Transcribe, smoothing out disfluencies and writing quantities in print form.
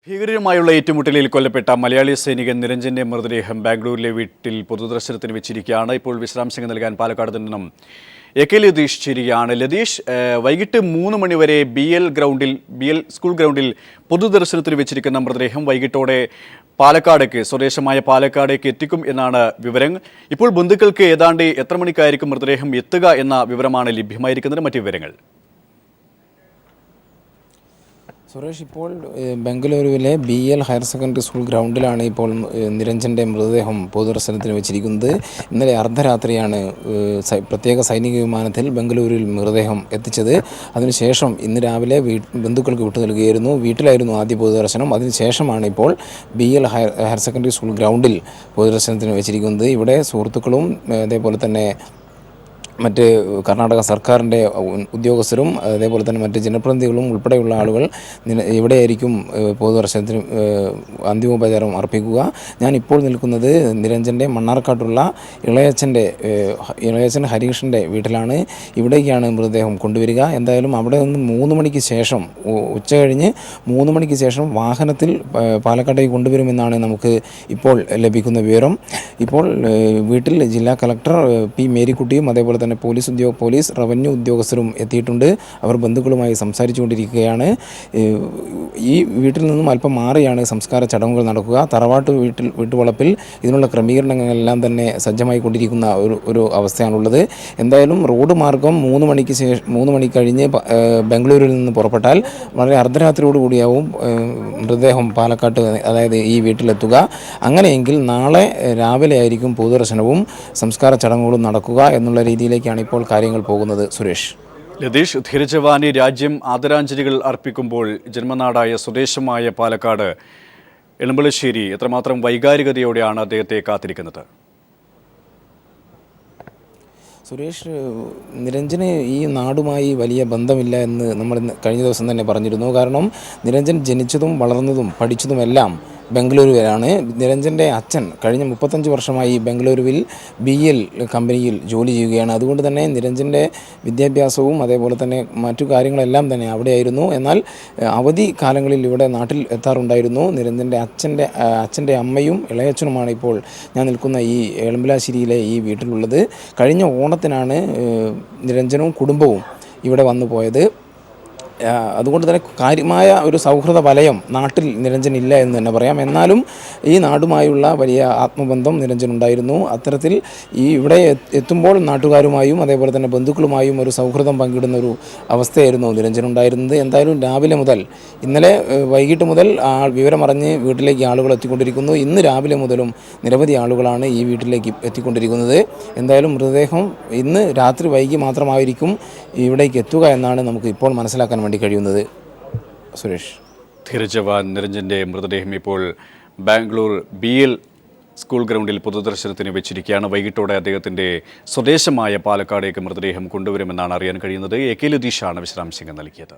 ഭീകരരുമായുള്ള ഏറ്റുമുട്ടലിൽ കൊല്ലപ്പെട്ട മലയാളി സൈനികൻ നിരഞ്ജന്റെ മൃതദേഹം ബാംഗ്ലൂരിലെ വീട്ടിൽ പൊതുദർശനത്തിന് വെച്ചിരിക്കുകയാണ്. ഇപ്പോൾ വിശദാംശങ്ങൾ നൽകാൻ പാലക്കാട് നിന്നും AK ലതീഷ് ചേരുകയാണ്. ലതീഷ്, വൈകിട്ട് 3 മണിവരെ BL സ്കൂൾ ഗ്രൗണ്ടിൽ പൊതുദർശനത്തിന് വെച്ചിരിക്കുന്ന മൃതദേഹം വൈകിട്ടോടെ സ്വദേശമായ പാലക്കാടേക്ക് എത്തിക്കും എന്നാണ് വിവരം. ഇപ്പോൾ ബന്ധുക്കൾക്ക് ഏതാണ്ട് എത്ര മണിക്കായിരിക്കും മൃതദേഹം എത്തുക എന്ന വിവരമാണ് ലഭ്യമായിരിക്കുന്നത്? മറ്റു വിവരങ്ങൾ? സുരേഷ്, ഇപ്പോൾ ബംഗളൂരുവിലെ BL ഹയർ സെക്കൻഡറി സ്കൂൾ ഗ്രൗണ്ടിലാണ് ഇപ്പോൾ നിരഞ്ജൻ്റെ മൃതദേഹം പൊതുദർശനത്തിന് വെച്ചിരിക്കുന്നത്. ഇന്നലെ അർദ്ധരാത്രിയാണ് പ്രത്യേക സൈനിക വിമാനത്തിൽ ബംഗളൂരുവിൽ മൃതദേഹം എത്തിച്ചത്. അതിനുശേഷം ഇന്ന് രാവിലെ ബന്ധുക്കൾക്ക് വിട്ടു നൽകുകയായിരുന്നു. വീട്ടിലായിരുന്നു ആദ്യ പൊതുദർശനം. അതിനുശേഷമാണ് ഇപ്പോൾ BL ഹയർ സെക്കൻഡറി സ്കൂൾ ഗ്രൗണ്ടിൽ പൊതുദർശനത്തിന് വെച്ചിരിക്കുന്നത്. ഇവിടെ സുഹൃത്തുക്കളും അതേപോലെ തന്നെ മറ്റ് കർണാടക സർക്കാരിൻ്റെ ഉദ്യോഗസ്ഥരും അതേപോലെ തന്നെ മറ്റ് ജനപ്രതിനിധികളും ഉൾപ്പെടെയുള്ള ആളുകൾ ഇവിടെയായിരിക്കും പൊതുദർശനത്തിന് അന്തിമോപചാരം അർപ്പിക്കുക. ഞാനിപ്പോൾ നിൽക്കുന്നത് നിരഞ്ജൻ്റെ മണ്ണാർക്കാട്ടുള്ള ഇളയച്ചൻ ഹരീഷിൻ്റെ വീട്ടിലാണ്. ഇവിടേക്കാണ് മൃതദേഹം കൊണ്ടുവരിക. എന്തായാലും അവിടെ നിന്ന് 3 മണിക്ക് ശേഷം, ഉച്ച കഴിഞ്ഞ് 3 മണിക്ക് ശേഷം വാഹനത്തിൽ പാലക്കാട്ടേക്ക് കൊണ്ടുവരുമെന്നാണ് നമുക്ക് ഇപ്പോൾ ലഭിക്കുന്ന വിവരം. ഇപ്പോൾ വീട്ടിൽ ജില്ലാ കളക്ടർ P. മേരിക്കുട്ടിയും അതേപോലെ തന്നെ പോലീസ് റവന്യൂ ഉദ്യോഗസ്ഥരും എത്തിയിട്ടുണ്ട്. അവർ ബന്ധുക്കളുമായി സംസാരിച്ചുകൊണ്ടിരിക്കുകയാണ്. ഈ വീട്ടിൽ നിന്നും അല്പം മാറിയാണ് സംസ്കാര ചടങ്ങുകൾ നടക്കുക. തറവാട്ട് വീട്ടുവളപ്പിൽ ഇതിനുള്ള ക്രമീകരണങ്ങളെല്ലാം തന്നെ സജ്ജമായി കൊണ്ടിരിക്കുന്ന ഒരു അവസ്ഥയാണുള്ളത്. എന്തായാലും റോഡ് മാർഗം 3 മണി കഴിഞ്ഞ് ബംഗളൂരിൽ നിന്ന് പുറപ്പെട്ടാൽ വളരെ അർദ്ധരാത്രിയോടുകൂടിയാവും മൃതദേഹം പാലക്കാട്ട്, അതായത് ഈ വീട്ടിലെത്തുക. അങ്ങനെയെങ്കിൽ നാളെ രാവിലെ ആയിരിക്കും പൊതുദർശനവും സംസ്കാര ചടങ്ങുകളും നടക്കുക എന്നുള്ള രീതിയിലേക്കാണ് ഇപ്പോൾ കാര്യങ്ങൾ പോകുന്നത്. സുരേഷ്, ലതീഷ്, ധീരജവാനി രാജ്യം ആദരാഞ്ജലികൾ അർപ്പിക്കുമ്പോൾ ജന്മനാടായ സ്വദേശമായ പാലക്കാട് എളമ്പലശ്ശേരി എത്രമാത്രം വൈകാരികതയോടെയാണ് അദ്ദേഹത്തെ കാത്തിരിക്കുന്നത്? സുരേഷ്, നിരഞ്ജന് ഈ നാടുമായി വലിയ ബന്ധമില്ല എന്ന് നമ്മൾ കഴിഞ്ഞ ദിവസം തന്നെ പറഞ്ഞിരുന്നു. കാരണം നിരഞ്ജൻ ജനിച്ചതും വളർന്നതും പഠിച്ചതുമെല്ലാം ബംഗളൂരുവിലാണ്. നിരഞ്ജൻ്റെ അച്ഛൻ കഴിഞ്ഞ 35 വർഷമായി ബംഗളൂരുവിൽ BL കമ്പനിയിൽ ജോലി ചെയ്യുകയാണ്. അതുകൊണ്ട് തന്നെ നിരഞ്ജൻ്റെ വിദ്യാഭ്യാസവും അതേപോലെ തന്നെ മറ്റു കാര്യങ്ങളെല്ലാം തന്നെ അവിടെയായിരുന്നു. എന്നാൽ അവധി കാലങ്ങളിൽ ഇവിടെ നാട്ടിൽ എത്താറുണ്ടായിരുന്നു. നിരഞ്ജൻ്റെ അച്ഛൻ്റെ അമ്മയും ഇളയച്ചനുമാണ് ഇപ്പോൾ ഞാൻ നിൽക്കുന്ന ഈ എളമ്പലാശ്ശേരിയിലെ ഈ വീട്ടിലുള്ളത്. കഴിഞ്ഞ ഓണത്തിനാണ് നിരഞ്ജനും കുടുംബവും ഇവിടെ വന്നു പോയത്. അതുകൊണ്ട് തന്നെ കാര്യമായ ഒരു സൗഹൃദ വലയം നാട്ടിൽ നിരഞ്ജനില്ല എന്ന് തന്നെ പറയാം. എന്നാലും ഈ നാടുമായുള്ള വലിയ ആത്മബന്ധം നിരഞ്ജനുണ്ടായിരുന്നു. അത്തരത്തിൽ ഇവിടെ എത്തുമ്പോൾ നാട്ടുകാരുമായും അതേപോലെ തന്നെ ബന്ധുക്കളുമായും ഒരു സൗഹൃദം പങ്കിടുന്ന ഒരു അവസ്ഥയായിരുന്നു നിരഞ്ജനുണ്ടായിരുന്നത്. എന്തായാലും രാവിലെ മുതൽ, ഇന്നലെ വൈകിട്ട് മുതൽ വിവരമറിഞ്ഞ് വീട്ടിലേക്ക് ആളുകൾ എത്തിക്കൊണ്ടിരിക്കുന്നു. ഇന്ന് രാവിലെ മുതലും നിരവധി ആളുകളാണ് ഈ വീട്ടിലേക്ക് എത്തിക്കൊണ്ടിരിക്കുന്നത്. എന്തായാലും മൃതദേഹം ഇന്ന് രാത്രി വൈകി മാത്രമായിരിക്കും ഇവിടേക്ക് എത്തുക എന്നാണ് നമുക്ക് ഇപ്പോൾ മനസ്സിലാക്കാൻ വേണ്ടി കഴിയുന്നത്. സുരേഷ്, ധീരജവാൻ നിരഞ്ജൻ്റെ മൃതദേഹം ഇപ്പോൾ ബാംഗ്ലൂർ BL സ്കൂൾ ഗ്രൗണ്ടിൽ പൊതുദർശനത്തിന് വെച്ചിരിക്കുകയാണ്. വൈകിട്ടോടെ അദ്ദേഹത്തിൻ്റെ സ്വദേശമായ പാലക്കാടേക്ക് മൃതദേഹം കൊണ്ടുവരുമെന്നാണ് അറിയാൻ കഴിയുന്നത്. AK ലതീഷാണ് വിശദാംശങ്ങൾ നൽകിയത്.